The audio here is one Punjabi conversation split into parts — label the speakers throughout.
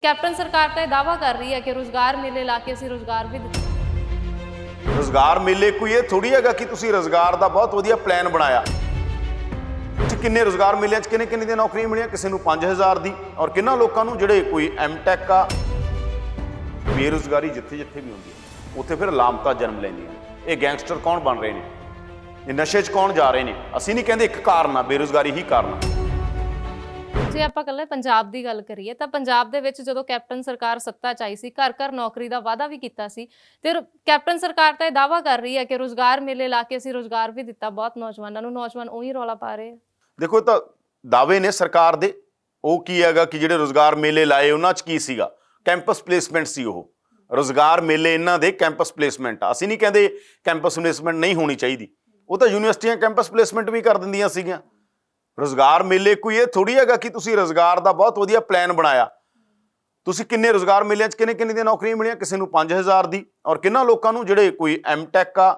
Speaker 1: ਕੈਪਟਨ ਸਰਕਾਰ ਤਾਂ ਇਹ ਦਾਅਵਾ ਕਰ ਰਹੀ ਹੈ ਕਿ ਰੋਜ਼ਗਾਰ ਮੇਲੇ ਲਾ ਕੇ ਅਸੀਂ ਰੋਜ਼ਗਾਰ ਵੀ ਦਿੱਤਾ।
Speaker 2: ਰੋਜ਼ਗਾਰ ਮੇਲੇ ਕੋਈ ਇਹ ਥੋੜੀ ਹੈਗਾ ਕਿ ਤੁਸੀਂ ਰੋਜ਼ਗਾਰ ਦਾ ਬਹੁਤ ਵਧੀਆ ਪਲਾਨ ਬਣਾਇਆ। ਕਿੰਨੇ ਰੋਜ਼ਗਾਰ ਮੇਲਿਆਂ 'ਚ ਕਿੰਨੇ ਕਿੰਨੇ ਦੀਆਂ ਨੌਕਰੀਆਂ ਮਿਲੀਆਂ, ਕਿਸੇ ਨੂੰ 5000 ਦੀ, ਔਰ ਕਿੰਨਾ ਲੋਕਾਂ ਨੂੰ ਜਿਹੜੇ ਕੋਈ ਐਮਟੈਕ ਆ। ਬੇਰੁਜ਼ਗਾਰੀ ਜਿੱਥੇ ਜਿੱਥੇ ਵੀ ਹੁੰਦੀ ਹੈ ਉੱਥੇ ਫਿਰ ਲਾਮਤਾ ਜਨਮ ਲੈਂਦੀਆਂ। ਇਹ ਗੈਂਗਸਟਰ ਕੌਣ ਬਣ ਰਹੇ ਨੇ, ਇਹ ਨਸ਼ੇ 'ਚ ਕੌਣ ਜਾ ਰਹੇ ਨੇ। ਅਸੀਂ ਨਹੀਂ ਕਹਿੰਦੇ ਇੱਕ ਕਾਰਨ ਆ, ਬੇਰੁਜ਼ਗਾਰੀ ਹੀ ਕਾਰਨ ਆ।
Speaker 1: ਜੇ ਆਪਾਂ ਇਕੱਲੇ ਪੰਜਾਬ ਦੀ ਗੱਲ ਕਰੀਏ ਤਾਂ ਪੰਜਾਬ ਦੇ ਵਿੱਚ ਜਦੋਂ ਕੈਪਟਨ ਸਰਕਾਰ ਸੱਤਾ 'ਚ ਆਈ ਸੀ, ਘਰ ਘਰ ਨੌਕਰੀ ਦਾ ਵਾਅਦਾ ਵੀ ਕੀਤਾ ਸੀ ਤੇ ਕੈਪਟਨ ਸਰਕਾਰ ਤਾਂ ਇਹ ਦਾਅਵਾ ਕਰ ਰਹੀ ਹੈ ਕਿ ਰੋਜ਼ਗਾਰ ਮੇਲੇ ਲਾ ਕੇ ਅਸੀਂ ਰੋਜ਼ਗਾਰ ਵੀ ਦਿੱਤਾ ਬਹੁਤ ਨੌਜਵਾਨਾਂ ਨੂੰ। ਨੌਜਵਾਨ ਉਹੀ ਰੌਲਾ ਪਾ ਰਹੇ ਆ।
Speaker 2: ਦੇਖੋ ਇਹ ਤਾਂ ਦਾਅਵੇ ਨੇ ਸਰਕਾਰ ਦੇ। ਉਹ ਕੀ ਹੈਗਾ ਕਿ ਜਿਹੜੇ ਰੋਜ਼ਗਾਰ ਮੇਲੇ ਲਾਏ ਉਹਨਾਂ 'ਚ ਕੀ ਸੀਗਾ, ਕੈਂਪਸ ਪਲੇਸਮੈਂਟ ਸੀ। ਉਹ ਰੋਜ਼ਗਾਰ ਮੇਲੇ ਇਹਨਾਂ ਦੇ ਕੈਂਪਸ ਪਲੇਸਮੈਂਟ ਆ। ਅਸੀਂ ਨਹੀਂ ਕਹਿੰਦੇ ਕੈਂਪਸ ਪਲੇਸਮੈਂਟ ਨਹੀਂ ਹੋਣੀ ਚਾਹੀਦੀ, ਉਹ ਤਾਂ ਯੂਨੀਵਰਸਿਟੀਆਂ ਕੈਂਪਸ ਪਲੇਸਮੈਂਟ ਵੀ ਕਰ ਦਿੰਦੀਆਂ ਸੀਗੀਆਂ। ਰੋਜ਼ਗਾਰ ਮੇਲੇ ਕੋਈ ਇਹ ਥੋੜੀ ਹੈਗਾ ਕਿ ਤੁਸੀਂ ਰੋਜ਼ਗਾਰ ਦਾ ਬਹੁਤ ਵਧੀਆ ਪਲਾਨ ਬਣਾਇਆ। ਤੁਸੀਂ ਕਿੰਨੇ ਰੋਜ਼ਗਾਰ ਮੇਲਿਆਂ 'ਚ ਕਿੰਨੇ ਕਿੰਨੇ ਦੀਆਂ ਨੌਕਰੀਆਂ ਮਿਲੀਆਂ, ਕਿਸੇ ਨੂੰ 5000 ਦੀ, ਔਰ ਕਿੰਨਾ ਲੋਕਾਂ ਨੂੰ ਜਿਹੜੇ ਕੋਈ ਐਮਟੈਕ ਆ,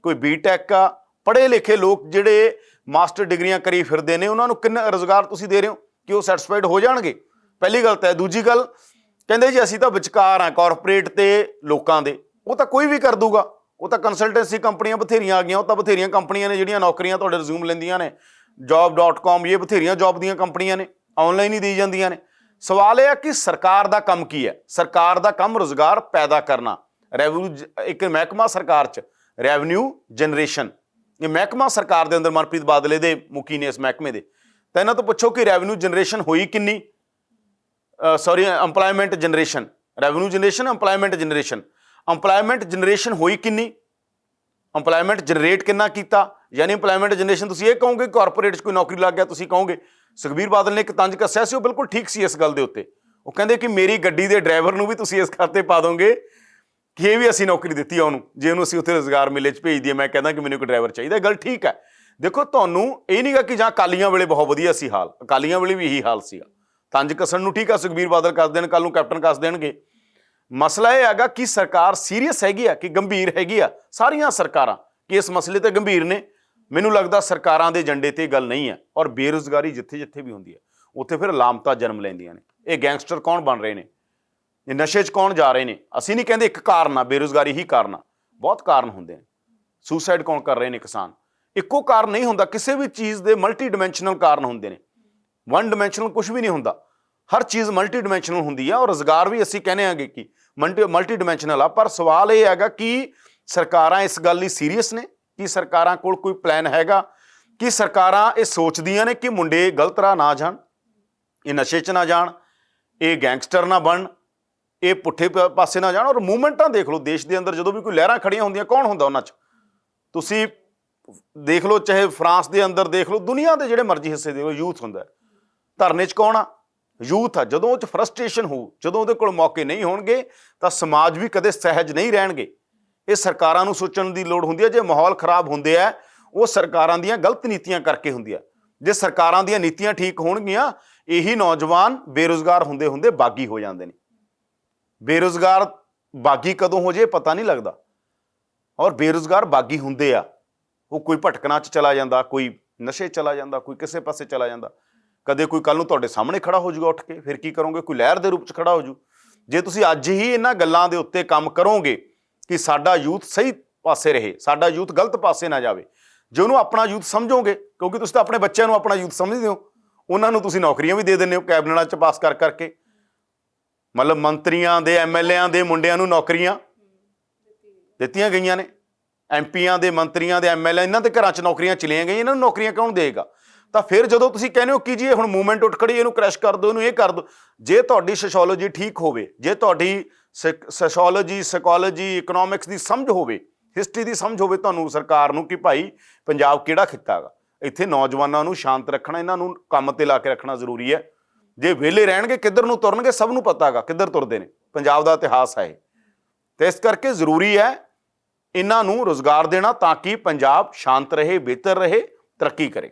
Speaker 2: ਕੋਈ ਬੀਟੈਕ ਆ, ਪੜ੍ਹੇ ਲਿਖੇ ਲੋਕ ਜਿਹੜੇ ਮਾਸਟਰ ਡਿਗਰੀਆਂ ਕਰੀ ਫਿਰਦੇ ਨੇ, ਉਹਨਾਂ ਨੂੰ ਕਿੰਨਾ ਰੋਜ਼ਗਾਰ ਤੁਸੀਂ ਦੇ ਰਹੇ ਹੋ ਕਿ ਉਹ ਸੈਟੀਸਫਾਈਡ ਹੋ ਜਾਣਗੇ। ਪਹਿਲੀ ਗੱਲ ਤਾਂ। ਦੂਜੀ ਗੱਲ, ਕਹਿੰਦੇ ਜੀ ਅਸੀਂ ਤਾਂ ਵਿਚਕਾਰ ਆ ਕਾਰਪੋਰੇਟ ਤੇ ਲੋਕਾਂ ਦੇ। ਉਹ ਤਾਂ ਕੋਈ ਵੀ ਕਰ ਦੂਗਾ। ਉਹ ਤਾਂ ਕੰਸਲਟੈਂਸੀ ਕੰਪਨੀਆਂ ਬਥੇਰੀਆਂ ਆ ਗਈਆਂ। ਉਹ ਤਾਂ ਬਥੇਰੀਆਂ ਕੰਪਨੀਆਂ ਨੇ ਜਿਹੜੀਆਂ ਨੌਕਰੀਆਂ ਤੁਹਾਡੇ ਰਿਜ਼ਿਊਮ ਲੈਂਦੀਆਂ ਨੇ। job.com ਇਹ ਬਥੇਰੀਆਂ ਜੌਬ ਦੀਆਂ ਕੰਪਨੀਆਂ ਨੇ, ਆਨਲਾਈਨ ਹੀ ਦੇਈ ਜਾਂਦੀਆਂ ਨੇ। ਸਵਾਲ ਇਹ ਹੈ ਕਿ ਸਰਕਾਰ ਦਾ ਕੰਮ ਕੀ ਹੈ। ਸਰਕਾਰ ਦਾ ਕੰਮ ਰੋਜ਼ਗਾਰ ਪੈਦਾ ਕਰਨਾ। ਰੈਵਨਿਊ ਇੱਕ ਮਹਿਕਮਾ ਸਰਕਾਰ 'ਚ, ਰੈਵਨਿਊ ਜਨਰੇਸ਼ਨ। ਇਹ ਮਹਿਕਮਾ ਸਰਕਾਰ ਦੇ ਅੰਦਰ ਮਨਪ੍ਰੀਤ ਬਾਦਲੇ ਦੇ ਮੁਖੀ ਨੇ ਇਸ ਮਹਿਕਮੇ ਦੇ। ਤਾਂ ਇਹਨਾਂ ਤੋਂ ਪੁੱਛੋ ਕਿ ਰੈਵਨਿਊ ਜਨਰੇਸ਼ਨ ਹੋਈ ਕਿੰਨੀ। Employment generation, revenue generation, employment generation. Employment generation ਹੋਈ ਕਿੰਨੀ, ਅੰਪਲਾਇਮੈਂਟ ਜਨਰੇਟ ਕਿੰਨਾ ਕੀਤਾ। ਯਾਨੀ ਅੰਪਲਾਇਮੈਂਟ ਜਨਰੇਸ਼ਨ ਤੁਸੀਂ ਇਹ ਕਹੋਗੇ ਕਾਰਪੋਰੇਟ 'ਚ ਕੋਈ ਨੌਕਰੀ ਲੱਗ ਗਿਆ, ਤੁਸੀਂ ਕਹੋਗੇ। ਸੁਖਬੀਰ ਬਾਦਲ ਨੇ ਇੱਕ ਤੰਜ ਕੱਸਿਆ ਸੀ, ਉਹ ਬਿਲਕੁਲ ਠੀਕ ਸੀ ਇਸ ਗੱਲ ਦੇ ਉੱਤੇ। ਉਹ ਕਹਿੰਦੇ ਕਿ ਮੇਰੀ ਗੱਡੀ ਦੇ ਡਰਾਈਵਰ ਨੂੰ ਵੀ ਤੁਸੀਂ ਇਸ ਖਾਤੇ ਪਾ ਦੋਗੇ ਕਿ ਇਹ ਵੀ ਅਸੀਂ ਨੌਕਰੀ ਦਿੱਤੀ ਆ ਉਹਨੂੰ, ਜੇ ਉਹਨੂੰ ਅਸੀਂ ਉੱਥੇ ਰੋਜ਼ਗਾਰ ਮੇਲੇ 'ਚ ਭੇਜ ਦਈਏ। ਮੈਂ ਕਹਿੰਦਾ ਕਿ ਮੈਨੂੰ ਇੱਕ ਡਰਾਈਵਰ ਚਾਹੀਦਾ। ਗੱਲ ਠੀਕ ਹੈ। ਦੇਖੋ ਤੁਹਾਨੂੰ ਇਹ ਨਹੀਂਗਾ ਕਿ ਜਾਂ ਅਕਾਲੀਆਂ ਵੇਲੇ ਬਹੁਤ ਵਧੀਆ ਸੀ ਹਾਲ, ਅਕਾਲੀਆਂ ਵੇਲੇ ਵੀ ਇਹੀ ਹਾਲ ਸੀਗਾ। ਤੰਜ ਕੱਸਣ ਨੂੰ ਠੀਕ ਆ, ਸੁਖਬੀਰ ਬਾਦਲ ਕੱਸ ਦੇਣ, ਕੱਲ ਨੂੰ ਕੈਪਟਨ ਕੱਸ ਦੇਣਗੇ। ਮਸਲਾ ਇਹ ਹੈਗਾ ਕਿ ਸਰਕਾਰ ਸੀਰੀਅਸ ਹੈਗੀ ਆ ਕਿ ਗੰਭੀਰ ਹੈਗੀ ਆ। ਸਾਰੀਆਂ ਸਰਕਾਰਾਂ ਕਿ ਇਸ ਮਸਲੇ ਤੇ ਗੰਭੀਰ ਨੇ। ਮੈਨੂੰ ਲੱਗਦਾ ਸਰਕਾਰਾਂ ਦੇ ਏਜੰਡੇ ਤੇ ਗੱਲ ਨਹੀਂ ਹੈ। ਔਰ ਬੇਰੁਜ਼ਗਾਰੀ ਜਿੱਥੇ ਜਿੱਥੇ ਵੀ ਹੁੰਦੀ ਹੈ ਉੱਥੇ ਫਿਰ ਲਾਮਤਾ ਜਨਮ ਲੈਂਦੀਆਂ ਨੇ। ਇਹ ਗੈਂਗਸਟਰ ਕੌਣ ਬਣ ਰਹੇ ਨੇ, ਇਹ ਨਸ਼ੇ 'ਚ ਕੌਣ ਜਾ ਰਹੇ ਨੇ। ਅਸੀਂ ਨਹੀਂ ਕਹਿੰਦੇ ਇੱਕ ਕਾਰਨ ਆ, ਬੇਰੁਜ਼ਗਾਰੀ ਹੀ ਕਾਰਨ ਆ। ਬਹੁਤ ਕਾਰਨ ਹੁੰਦੇ ਨੇ। ਸੁਸਾਈਡ ਕੌਣ ਕਰ ਰਹੇ ਨੇ ਕਿਸਾਨ। ਇੱਕੋ ਕਾਰਨ ਨਹੀਂ ਹੁੰਦਾ, ਕਿਸੇ ਵੀ ਚੀਜ਼ ਦੇ ਮਲਟੀ ਡਿਮੈਂਸ਼ਨਲ ਕਾਰਨ ਹੁੰਦੇ ਨੇ। ਵਨ ਡਿਮੈਂਸ਼ਨਲ ਕੁਝ ਵੀ ਨਹੀਂ ਹੁੰਦਾ। ਹਰ ਚੀਜ਼ ਮਲਟੀ ਡਿਮੈਂਸ਼ਨਲ ਹੁੰਦੀ ਆ। ਔਰ ਰੋਜ਼ਗਾਰ ਵੀ ਅਸੀਂ ਕਹਿੰਦੇ ਆਂਗੇ ਕਿ ਮਲਟੀ ਡਿਮੈਂਸ਼ਨਲ ਆ। ਪਰ ਸਵਾਲ ਇਹ ਹੈਗਾ ਕਿ ਸਰਕਾਰਾਂ ਇਸ ਗੱਲ ਲਈ ਸੀਰੀਅਸ ਨੇ, ਕਿ ਸਰਕਾਰਾਂ ਕੋਲ ਕੋਈ ਪਲਾਨ ਹੈਗਾ, ਕਿ ਸਰਕਾਰਾਂ ਇਹ ਸੋਚਦੀਆਂ ਨੇ ਕਿ ਮੁੰਡੇ ਗਲਤ ਰਾਹ ਨਾ ਜਾਣ, ਇਹ ਨਸ਼ੇ 'ਚ ਨਾ ਜਾਣ, ਇਹ ਗੈਂਗਸਟਰ ਨਾ ਬਣਨ, ਇਹ ਪੁੱਠੇ ਪਾਸੇ ਨਾ ਜਾਣ। ਔਰ ਮੂਵਮੈਂਟਾਂ ਦੇਖ ਲਓ ਦੇਸ਼ ਦੇ ਅੰਦਰ, ਜਦੋਂ ਵੀ ਕੋਈ ਲਹਿਰਾਂ ਖੜੀਆਂ ਹੁੰਦੀਆਂ ਕੌਣ ਹੁੰਦਾ ਉਹਨਾਂ 'ਚ। ਤੁਸੀਂ ਦੇਖ ਲਓ, ਚਾਹੇ ਫਰਾਂਸ ਦੇ ਅੰਦਰ ਦੇਖ ਲਓ, ਦੁਨੀਆ ਦੇ ਜਿਹੜੇ ਮਰਜ਼ੀ ਹਿੱਸੇ ਦੇ ਲਓ, ਯੂਥ ਹੁੰਦਾ। ਧਰਨੇ 'ਚ ਕੌਣ ਆ, ਯੂਥ ਆ। ਜਦੋਂ ਉਹ 'ਚ ਫਰਸਟ੍ਰੇਸ਼ਨ ਹੋਊ, ਜਦੋਂ ਉਹਦੇ ਕੋਲ ਮੌਕੇ ਨਹੀਂ ਹੋਣਗੇ ਤਾਂ ਸਮਾਜ ਵੀ ਕਦੇ ਸਹਿਜ ਨਹੀਂ ਰਹਿਣਗੇ। ਇਹ ਸਰਕਾਰਾਂ ਨੂੰ ਸੋਚਣ ਦੀ ਲੋੜ ਹੁੰਦੀ ਹੈ। ਜੇ ਮਾਹੌਲ ਖਰਾਬ ਹੁੰਦੇ ਆ, ਉਹ ਸਰਕਾਰਾਂ ਦੀਆਂ ਗਲਤ ਨੀਤੀਆਂ ਕਰਕੇ ਹੁੰਦੀ ਆ। ਜੇ ਸਰਕਾਰਾਂ ਦੀਆਂ ਨੀਤੀਆਂ ਠੀਕ ਹੋਣਗੀਆਂ, ਇਹੀ ਨੌਜਵਾਨ ਬੇਰੁਜ਼ਗਾਰ ਹੁੰਦੇ ਹੁੰਦੇ ਬਾਗੀ ਹੋ ਜਾਂਦੇ ਨੇ। ਬੇਰੁਜ਼ਗਾਰ ਬਾਗੀ ਕਦੋਂ ਹੋ ਜੇ ਪਤਾ ਨਹੀਂ ਲੱਗਦਾ। ਔਰ ਬੇਰੁਜ਼ਗਾਰ ਬਾਗੀ ਹੁੰਦੇ ਆ, ਉਹ ਕੋਈ ਭਟਕਣਾ 'ਚ ਚਲਾ ਜਾਂਦਾ, ਕੋਈ ਨਸ਼ੇ ਚਲਾ ਜਾਂਦਾ, ਕੋਈ ਕਿਸੇ ਪਾਸੇ ਚਲਾ ਜਾਂਦਾ। ਕਦੇ ਕੋਈ ਕੱਲ ਨੂੰ ਤੁਹਾਡੇ ਸਾਹਮਣੇ ਖੜਾ ਹੋ ਜਾਊਗਾ ਉੱਠ ਕੇ, ਫਿਰ ਕੀ ਕਰੋਗੇ, ਕੋਈ ਲਹਿਰ ਦੇ ਰੂਪ 'ਚ ਖੜਾ ਹੋ ਜੂ। ਜੇ ਤੁਸੀਂ ਅੱਜ ਹੀ ਇਹਨਾਂ ਗੱਲਾਂ ਦੇ ਉੱਤੇ ਕੰਮ ਕਰੋਗੇ ਕਿ ਸਾਡਾ ਯੂਥ ਸਹੀ ਪਾਸੇ ਰਹੇ, ਸਾਡਾ ਯੂਥ ਗਲਤ ਪਾਸੇ ਨਾ ਜਾਵੇ, ਜੇ ਉਹਨੂੰ ਆਪਣਾ ਯੂਥ ਸਮਝੋਗੇ, ਕਿਉਂਕਿ ਤੁਸੀਂ ਤਾਂ ਆਪਣੇ ਬੱਚਿਆਂ ਨੂੰ ਆਪਣਾ ਯੂਥ ਸਮਝਦੇ ਹੋ, ਉਹਨਾਂ ਨੂੰ ਤੁਸੀਂ ਨੌਕਰੀਆਂ ਵੀ ਦੇ ਦਿੰਦੇ ਹੋ ਕੈਬਨਿਟਾਂ 'ਚ ਪਾਸ ਕਰ ਕਰਕੇ। ਮਤਲਬ ਮੰਤਰੀਆਂ ਦੇ, ਐਮਐਲਏਆਂ ਦੇ ਮੁੰਡਿਆਂ ਨੂੰ ਨੌਕਰੀਆਂ ਦਿੱਤੀਆਂ ਗਈਆਂ ਨੇ। ਐਮਪੀਆਂ ਦੇ, ਮੰਤਰੀਆਂ ਦੇ, ਐਮਐਲਏ, ਇਹਨਾਂ ਦੇ ਘਰਾਂ 'ਚ ਨੌਕਰੀਆਂ ਚਲੀਆਂ ਗਈਆਂ। ਇਹਨਾਂ ਨੂੰ ਨੌਕਰੀਆਂ ਕੌਣ ਦੇਗਾ। ਤਾਂ ਫਿਰ ਜਦੋਂ ਤੁਸੀਂ ਕਹਿੰਦੇ ਹੋ ਕਿ ਜੀ ਇਹ ਹੁਣ ਮੂਵਮੈਂਟ ਉੱਠ ਖੜੀ, ਇਹਨੂੰ ਕ੍ਰੈਸ਼ ਕਰ ਦਿਓ, ਇਹਨੂੰ ਇਹ ਕਰ ਦਿਓ। ਜੇ ਤੁਹਾਡੀ ਸੋਸ਼ੋਲੋਜੀ ਠੀਕ ਹੋਵੇ, ਜੇ ਤੁਹਾਡੀ ਸੋਸ਼ੋਲੋਜੀ, ਸਾਈਕੋਲੋਜੀ, ਇਕਨੋਮਿਕਸ ਦੀ ਸਮਝ ਹੋਵੇ, ਹਿਸਟਰੀ ਦੀ ਸਮਝ ਹੋਵੇ ਤੁਹਾਨੂੰ ਸਰਕਾਰ ਨੂੰ ਕਿ ਭਾਈ ਪੰਜਾਬ ਕਿਹੜਾ ਖਿੱਤਾ ਹੈਗਾ, ਇੱਥੇ ਨੌਜਵਾਨਾਂ ਨੂੰ ਸ਼ਾਂਤ ਰੱਖਣਾ, ਇਹਨਾਂ ਨੂੰ ਕੰਮ ਤੇ ਲਾ ਕੇ ਰੱਖਣਾ ਜ਼ਰੂਰੀ ਹੈ। ਜੇ ਵਿਹਲੇ ਰਹਿਣਗੇ ਕਿੱਧਰ ਨੂੰ ਤੁਰਨਗੇ, ਸਭ ਨੂੰ ਪਤਾ ਹੈਗਾ ਕਿੱਧਰ ਤੁਰਦੇ ਨੇ। ਪੰਜਾਬ ਦਾ ਇਤਿਹਾਸ ਹੈ ਇਹ। ਤੇ ਇਸ ਕਰਕੇ ਜ਼ਰੂਰੀ ਹੈ ਇਹਨਾਂ ਨੂੰ ਰੋਜ਼ਗਾਰ ਦੇਣਾ ਤਾਂ ਕਿ ਪੰਜਾਬ ਸ਼ਾਂਤ ਰਹੇ, ਬਿਹਤਰ ਰਹੇ, ਤਰੱਕੀ ਕਰੇ।